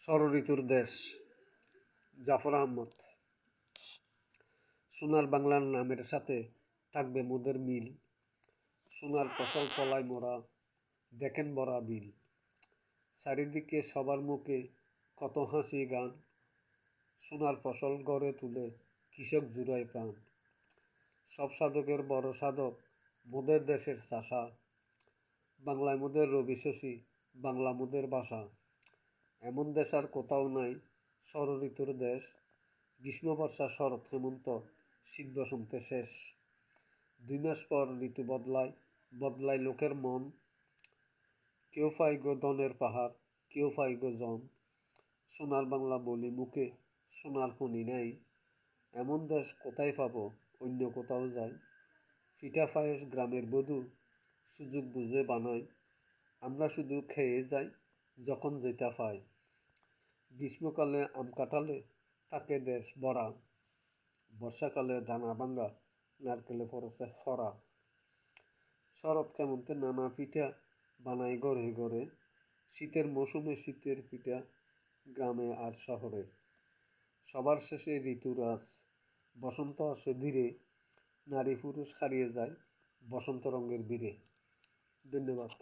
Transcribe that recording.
ষড়ঋতুর দেশ জাফর আহমদ। সোনার বাংলার নামের সাথে থাকবে মোদের মিল, সোনার ফসল ফলায় মোরা দেখেন ভরা বিল। চারিদিকে সবার মুখে কত হাসি গান, সোনার ফসল গড়ে তুলে কৃষক জুড়ায় প্রাণ। সব সাধকের বড় সাধক মোদের দেশের চাষা, বাংলায় মোদের রবি শশী, বাংলা মোদের ভাষা। এমন দেশ আর কোথাও নাই, ষড়ঋতুর দেশ, গ্রীষ্ম বর্ষা শরৎ হেমন্ত শীত বসন্তে শেষ। 2 মাস পর ঋতু বদলায়, বদলায় লোকের মন। কেউ পায় গো ধনের পাহাড়, কেউ পায় গো জন। সোনার বাংলা বলি মুখে, সোনার খনি নাই। এমন দেশ কোথায় পাবো, অন্য কোথাও যাই। পিঠা পায়েস গ্রামের বধূ সুযোগ বুঝে বানায়, আমরা শুধু খেয়ে যাই যখন যেটা পাই। গ্রীষ্মকালে আম কাঁঠালে থাকে দেশ ভরা, বর্ষাকালে দানা ভাঙ্গা নারকেলে পড়েছে খরা। শরৎ হেমন্তে নানা পিঠা বানায় ঘরে ঘরে, শীতের মৌসুমে শীতের পিঠা গ্রামে আর শহরে। সবার শেষে ঋতুরাজ, বসন্ত আসে ধীরে, নারী পুরুষ হারিয়ে যায় বসন্ত রঙের বীরে। ধন্যবাদ।